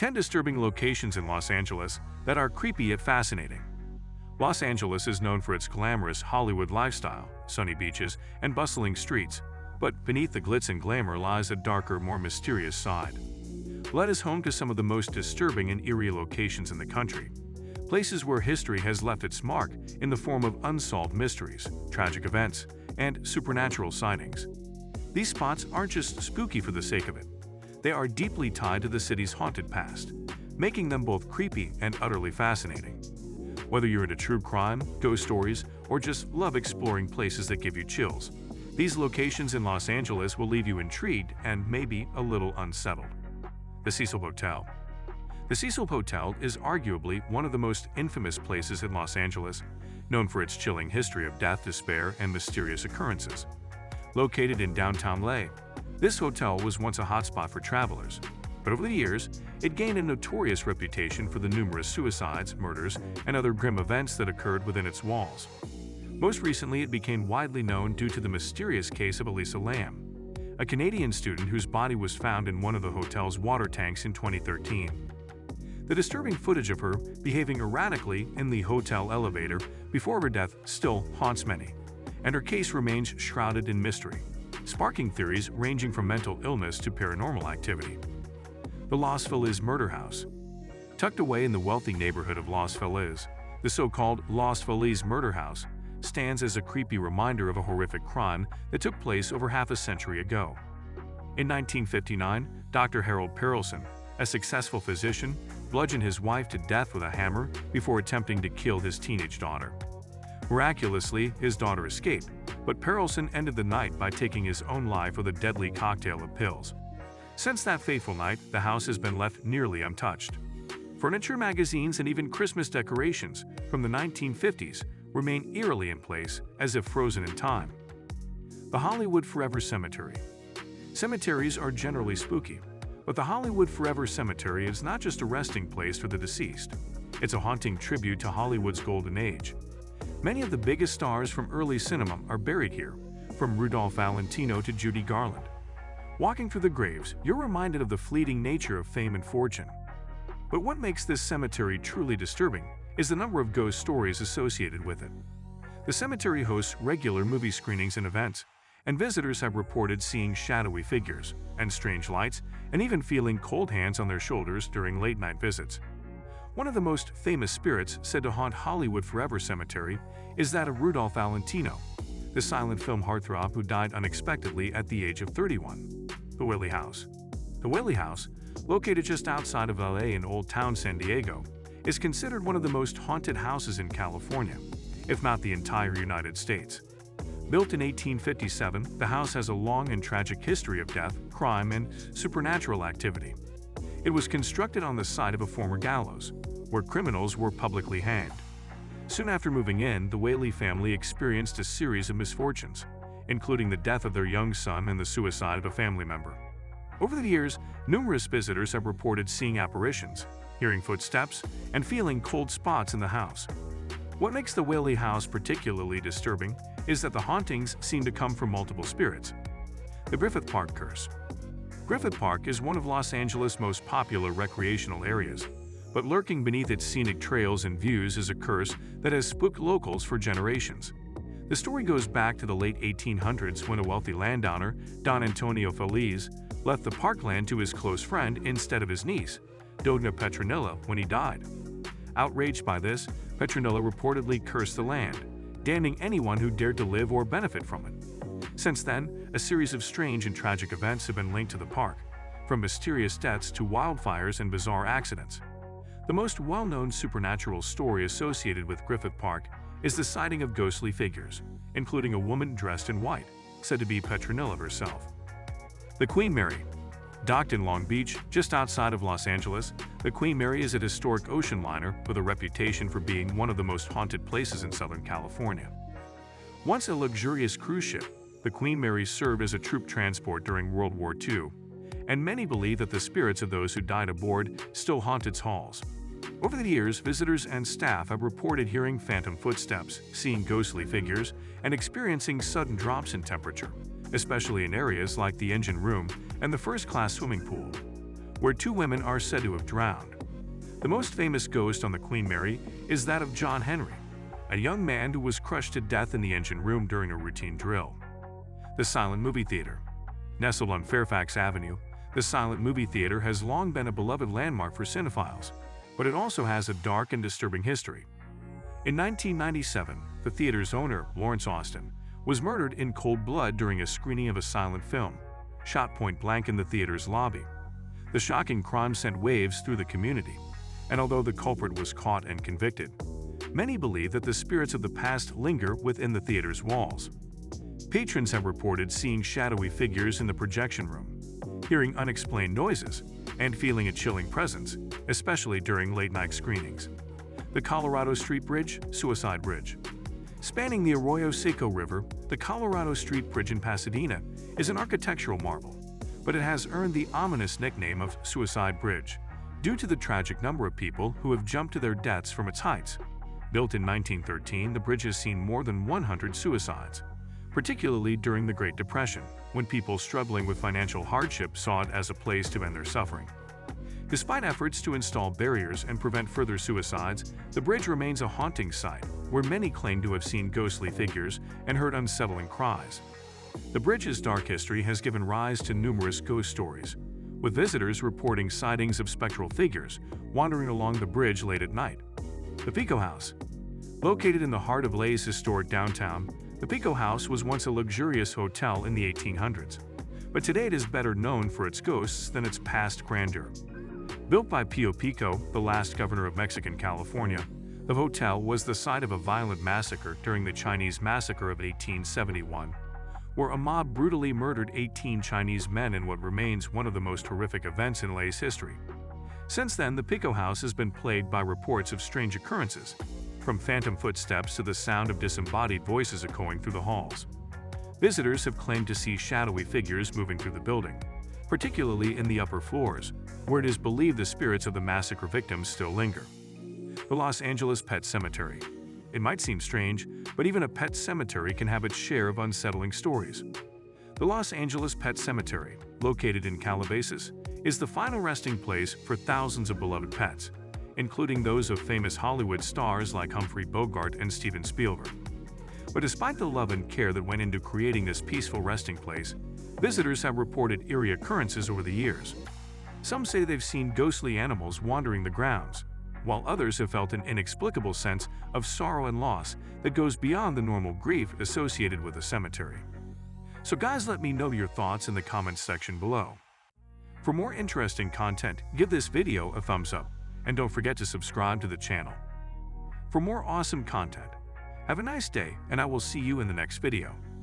10 disturbing locations in Los Angeles that are creepy yet fascinating. Los Angeles is known for its glamorous Hollywood lifestyle, sunny beaches, and bustling streets, but beneath the glitz and glamour lies a darker, more mysterious side. Let us home to some of the most disturbing and eerie locations in the country, places where history has left its mark in the form of unsolved mysteries, tragic events, and supernatural sightings. These spots aren't just spooky for the sake of it. They are deeply tied to the city's haunted past, making them both creepy and utterly fascinating. Whether you're into true crime, ghost stories, or just love exploring places that give you chills, these locations in Los Angeles will leave you intrigued and maybe a little unsettled. The Cecil Hotel. The Cecil Hotel is arguably one of the most infamous places in Los Angeles, known for its chilling history of death, despair, and mysterious occurrences. Located in downtown LA, this hotel was once a hotspot for travelers, but over the years, it gained a notorious reputation for the numerous suicides, murders, and other grim events that occurred within its walls. Most recently, it became widely known due to the mysterious case of Elisa Lam, a Canadian student whose body was found in one of the hotel's water tanks in 2013. The disturbing footage of her behaving erratically in the hotel elevator before her death still haunts many, and her case remains shrouded in mystery, sparking theories ranging from mental illness to paranormal activity. The Los Feliz Murder House. Tucked away in the wealthy neighborhood of Los Feliz, the so-called Los Feliz Murder House stands as a creepy reminder of a horrific crime that took place over half a century ago. In 1959, Dr. Harold Perelson, a successful physician, bludgeoned his wife to death with a hammer before attempting to kill his teenage daughter. Miraculously, his daughter escaped, but Perelson ended the night by taking his own life with a deadly cocktail of pills. Since that fateful night, the house has been left nearly untouched. Furniture, magazines, and even Christmas decorations from the 1950s remain eerily in place, as if frozen in time. The Hollywood Forever Cemetery. Cemeteries are generally spooky, but the Hollywood Forever Cemetery is not just a resting place for the deceased. It's a haunting tribute to Hollywood's golden age. Many of the biggest stars from early cinema are buried here, from Rudolph Valentino to Judy Garland. Walking through the graves, you're reminded of the fleeting nature of fame and fortune. But what makes this cemetery truly disturbing is the number of ghost stories associated with it. The cemetery hosts regular movie screenings and events, and visitors have reported seeing shadowy figures and strange lights, and even feeling cold hands on their shoulders during late-night visits. One of the most famous spirits said to haunt Hollywood Forever Cemetery is that of Rudolph Valentino, the silent film heartthrob who died unexpectedly at the age of 31. The Whaley House. The Whaley House, located just outside of LA in Old Town San Diego, is considered one of the most haunted houses in California, if not the entire United States. Built in 1857, the house has a long and tragic history of death, crime, and supernatural activity. It was constructed on the site of a former gallows, where criminals were publicly hanged. Soon after moving in, the Whaley family experienced a series of misfortunes, including the death of their young son and the suicide of a family member. Over the years, numerous visitors have reported seeing apparitions, hearing footsteps, and feeling cold spots in the house. What makes the Whaley house particularly disturbing is that the hauntings seem to come from multiple spirits. The Griffith Park Curse. Griffith Park is one of Los Angeles' most popular recreational areas, but lurking beneath its scenic trails and views is a curse that has spooked locals for generations. The story goes back to the late 1800s when a wealthy landowner, Don Antonio Feliz, left the parkland to his close friend instead of his niece, Dona Petronilla, when he died. Outraged by this, Petronilla reportedly cursed the land, damning anyone who dared to live or benefit from it. Since then, a series of strange and tragic events have been linked to the park, from mysterious deaths to wildfires and bizarre accidents. The most well-known supernatural story associated with Griffith Park is the sighting of ghostly figures, including a woman dressed in white, said to be Petronilla herself. The Queen Mary. Docked in Long Beach, just outside of Los Angeles, the Queen Mary is a historic ocean liner with a reputation for being one of the most haunted places in Southern California. Once a luxurious cruise ship, the Queen Mary served as a troop transport during World War II, and many believe that the spirits of those who died aboard still haunt its halls. Over the years, visitors and staff have reported hearing phantom footsteps, seeing ghostly figures, and experiencing sudden drops in temperature, especially in areas like the engine room and the first-class swimming pool. where 2 women are said to have drowned. The most famous ghost on the Queen Mary is that of John Henry, a young man who was crushed to death in the engine room during a routine drill. The Silent Movie Theater. Nestled on Fairfax Avenue, the Silent Movie Theater has long been a beloved landmark for cinephiles, but it also has a dark and disturbing history. In 1997, the theater's owner, Lawrence Austin, was murdered in cold blood during a screening of a silent film, shot point-blank in the theater's lobby. The shocking crime sent waves through the community, and although the culprit was caught and convicted, many believe that the spirits of the past linger within the theater's walls. Patrons have reported seeing shadowy figures in the projection room, hearing unexplained noises, and feeling a chilling presence, especially during late-night screenings. The Colorado Street Bridge, Suicide Bridge. Spanning the Arroyo Seco River, the Colorado Street Bridge in Pasadena is an architectural marvel, but it has earned the ominous nickname of Suicide Bridge due to the tragic number of people who have jumped to their deaths from its heights. Built in 1913, the bridge has seen more than 100 suicides, particularly during the Great Depression, when people struggling with financial hardship saw it as a place to end their suffering. Despite efforts to install barriers and prevent further suicides, the bridge remains a haunting sight where many claim to have seen ghostly figures and heard unsettling cries. The bridge's dark history has given rise to numerous ghost stories, with visitors reporting sightings of spectral figures wandering along the bridge late at night. The Pico House. Located in the heart of Lay's historic downtown, the Pico House was once a luxurious hotel in the 1800s, but today it is better known for its ghosts than its past grandeur. Built by Pio Pico, the last governor of Mexican California, the hotel was the site of a violent massacre during the Chinese Massacre of 1871, where a mob brutally murdered 18 Chinese men in what remains one of the most horrific events in Lay's history. Since then, the Pico House has been plagued by reports of strange occurrences, from phantom footsteps to the sound of disembodied voices echoing through the halls. Visitors have claimed to see shadowy figures moving through the building, particularly in the upper floors, where it is believed the spirits of the massacre victims still linger. The Los Angeles Pet Cemetery. It might seem strange, but even a pet cemetery can have its share of unsettling stories. The Los Angeles Pet Cemetery, located in Calabasas, is the final resting place for thousands of beloved pets, including those of famous Hollywood stars like Humphrey Bogart and Steven Spielberg. But despite the love and care that went into creating this peaceful resting place, visitors have reported eerie occurrences over the years. Some say they've seen ghostly animals wandering the grounds, while others have felt an inexplicable sense of sorrow and loss that goes beyond the normal grief associated with a cemetery. So guys, let me know your thoughts in the comments section below. For more interesting content, give this video a thumbs up, and don't forget to subscribe to the channel. For more awesome content, have a nice day, and I will see you in the next video.